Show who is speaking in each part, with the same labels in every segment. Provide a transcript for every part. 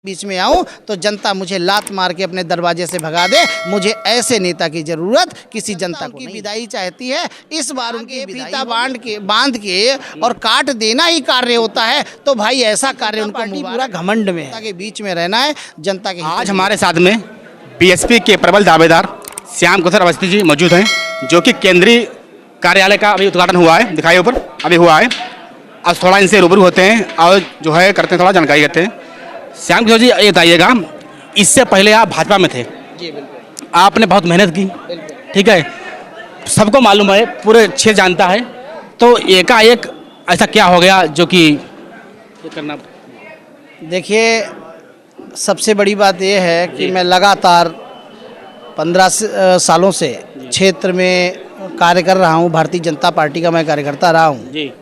Speaker 1: बीच में आऊं तो जनता मुझे लात मार के अपने दरवाजे से भगा दे। मुझे ऐसे नेता की जरूरत किसी जनता को नहीं। विदाई चाहती है, इस बार उनकी फीता बांध के और काट देना ही कार्य होता है। तो भाई ऐसा कार्य उनको पूरा घमंड में है, के बीच में रहना है जनता के।
Speaker 2: आज हमारे साथ में बीएसपी के प्रबल दावेदार श्याम प्रसाद अवस्थी जी मौजूद हैं, जो कि केंद्रीय कार्यालय का अभी उद्घाटन हुआ है, दिखाई ऊपर अभी हुआ है। आज थोड़ा इनसे रूबरू होते हैं और जो है करते हैं, थोड़ा जानकारी करते हैं। श्याम किशोर जी, ये बताइएगा, इससे पहले आप भाजपा में थे।
Speaker 1: जी बिल्कुल।
Speaker 2: आपने बहुत मेहनत की, ठीक है, सबको मालूम है, पूरे क्षेत्र जानता है। तो एकाएक ऐसा क्या हो गया जो कि ये करना?
Speaker 1: देखिए, सबसे बड़ी बात यह है कि मैं लगातार 15 सालों से क्षेत्र में कार्य कर रहा हूँ। भारतीय जनता पार्टी का मैं कार्यकर्ता रहा हूँ
Speaker 2: जी।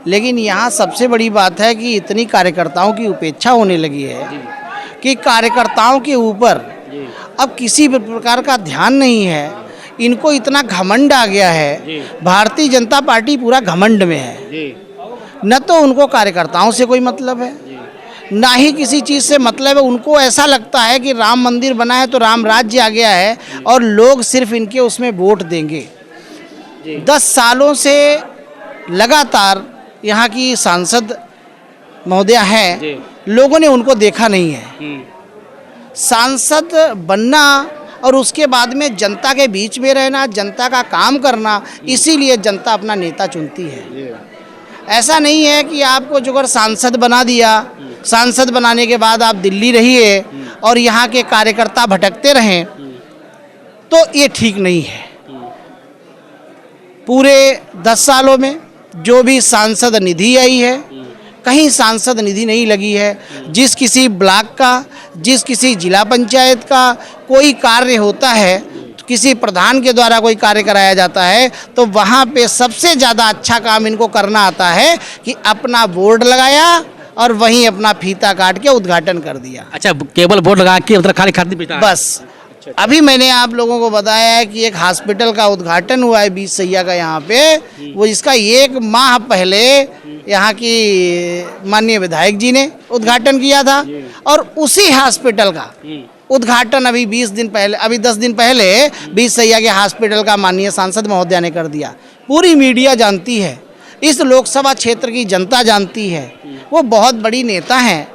Speaker 1: लेकिन यहाँ सबसे बड़ी बात है कि इतनी कार्यकर्ताओं की उपेक्षा होने लगी है कि कार्यकर्ताओं के ऊपर अब किसी भी प्रकार का ध्यान नहीं है। इनको इतना घमंड आ गया है, भारतीय जनता पार्टी पूरा घमंड में है। न तो उनको कार्यकर्ताओं से कोई मतलब है, ना ही किसी चीज़ से मतलब है। उनको ऐसा लगता है कि राम मंदिर बना है तो राम राज्य आ गया है और लोग सिर्फ इनके उसमें वोट देंगे। 10 सालों से लगातार यहाँ की सांसद महोदया हैं, लोगों ने उनको देखा नहीं है। सांसद बनना और उसके बाद में जनता के बीच में रहना, जनता का काम करना, इसीलिए जनता अपना नेता चुनती है। ऐसा नहीं है कि आपको जो अगर सांसद बना दिया, सांसद बनाने के बाद आप दिल्ली रहिए और यहाँ के कार्यकर्ता भटकते रहें, तो ये ठीक नहीं है। पूरे 10 सालों में जो भी सांसद निधि आई है, कहीं सांसद निधि नहीं लगी है। जिस किसी ब्लॉक का, जिस किसी जिला पंचायत का कोई कार्य होता है, किसी प्रधान के द्वारा कोई कार्य कराया जाता है, तो वहाँ पे सबसे ज़्यादा अच्छा काम इनको करना आता है कि अपना बोर्ड लगाया और वहीं अपना फीता काट के उद्घाटन कर दिया।
Speaker 2: अच्छा, केवल बोर्ड लगा के मतलब खाली खाती पीता है?
Speaker 1: बस। अभी मैंने आप लोगों को बताया है कि एक हॉस्पिटल का उद्घाटन हुआ है 20 सैया का यहाँ पे, वो इसका 1 माह पहले यहाँ की माननीय विधायक जी ने उद्घाटन किया था। और उसी हॉस्पिटल का उद्घाटन अभी 10 दिन पहले 20 सैया के हॉस्पिटल का माननीय सांसद महोदया ने कर दिया। पूरी मीडिया जानती है, इस लोकसभा क्षेत्र की जनता जानती है। वो बहुत बड़ी नेता हैं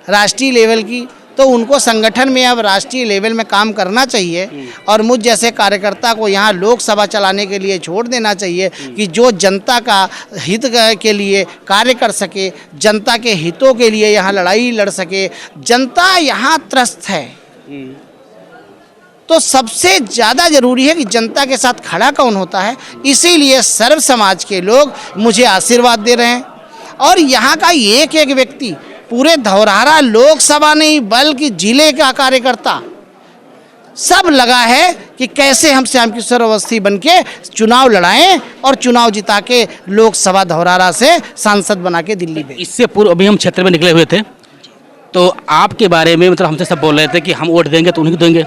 Speaker 1: राष्ट्रीय लेवल की, तो उनको संगठन में अब राष्ट्रीय लेवल में काम करना चाहिए और मुझ जैसे कार्यकर्ता को यहाँ लोकसभा चलाने के लिए छोड़ देना चाहिए कि जो जनता का हित के लिए कार्य कर सके, जनता के हितों के लिए यहाँ लड़ाई लड़ सके। जनता यहाँ त्रस्त है, तो सबसे ज़्यादा ज़रूरी है कि जनता के साथ खड़ा कौन होता है। इसीलिए सर्व समाज के लोग मुझे आशीर्वाद दे रहे हैं और यहाँ का एक एक व्यक्ति, पूरे धौरहरा लोकसभा नहीं बल्कि जिले का कार्यकर्ता सब लगा है कि कैसे हम श्याम किशोर अवस्थी बन के चुनाव लड़ाएं और चुनाव जिता के लोकसभा धौरहरा से सांसद बना के दिल्ली में।
Speaker 2: इससे पूर्व अभी हम क्षेत्र में निकले हुए थे, तो आपके बारे में मतलब हमसे सब बोल रहे थे कि हम वोट देंगे तो उन्हीं को देंगे,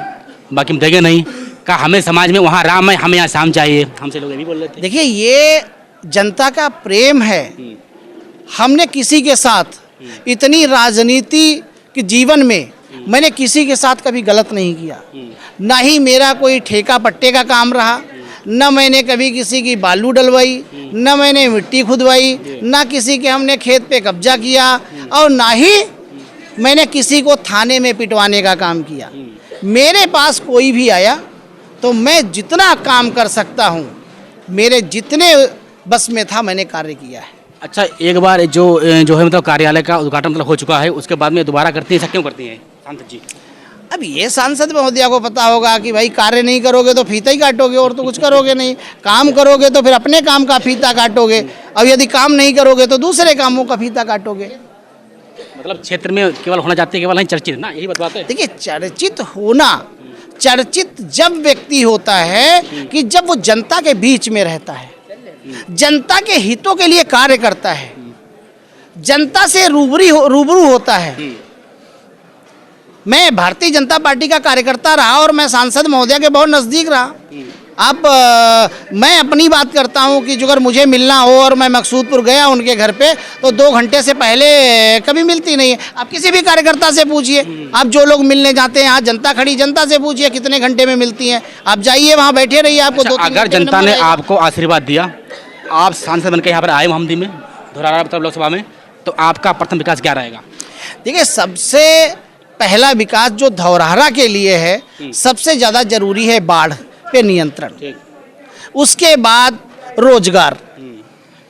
Speaker 2: बाकी हम देंगे नहीं। कहा हमें समाज में वहाँ राम है, हमें यहाँ शाम चाहिए, हमसे लोग ये भी बोल रहे थे।
Speaker 1: देखिए, ये जनता का प्रेम है। हमने किसी के साथ इतनी राजनीति के जीवन में मैंने किसी के साथ कभी गलत नहीं किया। ना ही मेरा कोई ठेका पट्टे का काम रहा, न मैंने कभी किसी की बालू डलवाई, न मैंने मिट्टी खुदवाई, न किसी के हमने खेत पे कब्जा किया और ना ही मैंने किसी को थाने में पिटवाने का काम किया। मेरे पास कोई भी आया तो मैं जितना काम कर सकता हूँ, मेरे जितने बस में था मैंने कार्य किया है।
Speaker 2: अच्छा, एक बार जो है मतलब कार्यालय का उद्घाटन मतलब हो चुका है, उसके बाद में दोबारा करती हैं, ऐसा क्यों करती हैं सांसद जी?
Speaker 1: अब ये सांसद महोदया को पता होगा कि भाई कार्य नहीं करोगे तो फीता ही काटोगे और तो कुछ करोगे नहीं। काम करोगे तो फिर अपने काम का फीता काटोगे, और यदि काम नहीं करोगे तो दूसरे कामों का फीता काटोगे।
Speaker 2: मतलब क्षेत्र में केवल होना चाहते हैं, केवल नहीं चर्चित ना, यही बात है।
Speaker 1: देखिए, चर्चित होना, चर्चित जब व्यक्ति होता है कि जब वो जनता के बीच में रहता है, जनता के हितों के लिए कार्य करता है, जनता से रूबरू होता है। मैं भारतीय जनता पार्टी का कार्यकर्ता रहा और मैं सांसद महोदया के बहुत नज़दीक रहा। आप मैं अपनी बात करता हूँ कि जो अगर मुझे मिलना हो और मैं मकसूदपुर गया उनके घर पे तो 2 घंटे से पहले कभी मिलती नहीं है। आप किसी भी कार्यकर्ता से पूछिए, आप जो लोग मिलने जाते हैं, आज जनता खड़ी, जनता से पूछिए कितने घंटे में मिलती हैं। आप जाइए वहाँ बैठे रहिए, आपको 2-3
Speaker 2: अगर
Speaker 1: घंटे में
Speaker 2: जनता
Speaker 1: नंबर
Speaker 2: ने
Speaker 1: आएगा।
Speaker 2: आपको आशीर्वाद दिया, आप सांसद बनकर यहाँ पर आए मोहम्मदी में, धौरहरा लोकसभा में, तो आपका प्रथम विकास क्या रहेगा?
Speaker 1: देखिए, सबसे पहला विकास जो धौरहरा के लिए है, सबसे ज़्यादा जरूरी है बाढ़ पे नियंत्रण। उसके बाद रोजगार,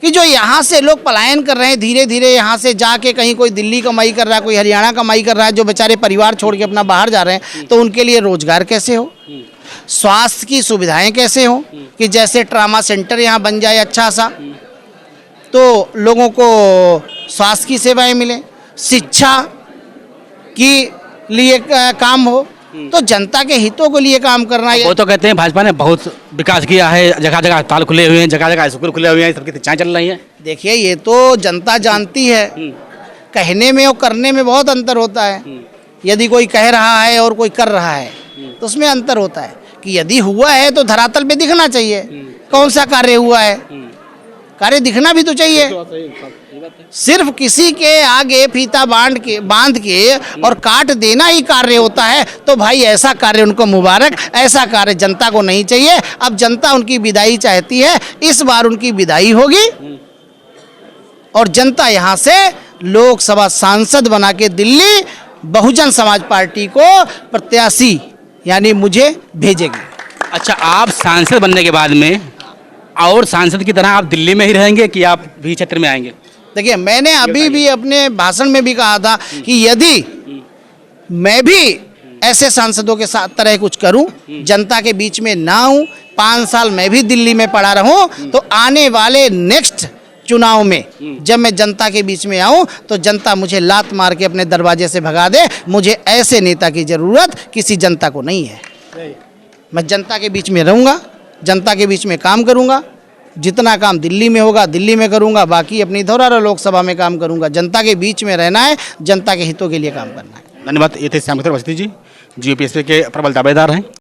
Speaker 1: कि जो यहाँ से लोग पलायन कर रहे हैं धीरे धीरे, यहाँ से जाके कहीं कोई दिल्ली कमाई कर रहा है, कोई हरियाणा कमाई कर रहा है, जो बेचारे परिवार छोड़ के अपना बाहर जा रहे हैं, तो उनके लिए रोजगार कैसे हो, स्वास्थ्य की सुविधाएं कैसे हो, कि जैसे ट्रामा सेंटर यहाँ बन जाए अच्छा सा, तो लोगों को स्वास्थ्य की सेवाएं मिले, शिक्षा की लिए काम हो, तो जनता के हितों के लिए काम करना है।
Speaker 2: वो तो कहते हैं भाजपा ने बहुत विकास किया है, जगह जगह अस्पताल खुले हुए हैं, जगह जगह स्कूल खुले हुए हैं, सबकी शिक्षाएं चल रही हैं।
Speaker 1: देखिए, ये तो जनता जानती है, कहने में और करने में बहुत अंतर होता है। यदि कोई कह रहा है और कोई कर रहा है तो उसमें अंतर होता है, कि यदि हुआ है तो धरातल पे दिखना चाहिए कौन सा कार्य हुआ है, कार्य दिखना भी तो चाहिए। सिर्फ किसी के आगे फीता बांध के और काट देना ही कार्य होता है, तो भाई ऐसा कार्य उनको मुबारक, ऐसा कार्य जनता को नहीं चाहिए। अब जनता उनकी विदाई चाहती है, इस बार उनकी विदाई होगी और जनता यहाँ से लोकसभा सांसद बना के दिल्ली बहुजन समाज पार्टी को प्रत्याशी यानी मुझे भेजेगी।
Speaker 2: अच्छा, आप सांसद बनने के बाद में और सांसद की तरह आप दिल्ली में ही रहेंगे कि आप भी क्षेत्र में आएंगे?
Speaker 1: देखिए, मैंने अभी भी अपने भाषण में भी कहा था कि यदि मैं भी ऐसे सांसदों के साथ तरह कुछ करूं, जनता के बीच में ना हूं, 5 साल मैं भी दिल्ली में पड़ा रहूं, तो आने वाले नेक्स्ट चुनाव में जब मैं जनता के बीच में आऊं तो जनता मुझे लात मार के अपने दरवाजे से भगा दे। मुझे ऐसे नेता की जरूरत किसी जनता को नहीं है। मैं जनता के बीच में रहूंगा, जनता के बीच में काम करूंगा, जितना काम दिल्ली में होगा दिल्ली में करूंगा, बाकी अपनी धौरहरा लोकसभा में काम करूंगा। जनता के बीच में रहना है, जनता के हितों के लिए काम करना है।
Speaker 2: धन्यवाद। ये थे श्याम किशोर अवस्थी जी, यूपीएससी के प्रबल दावेदार हैं।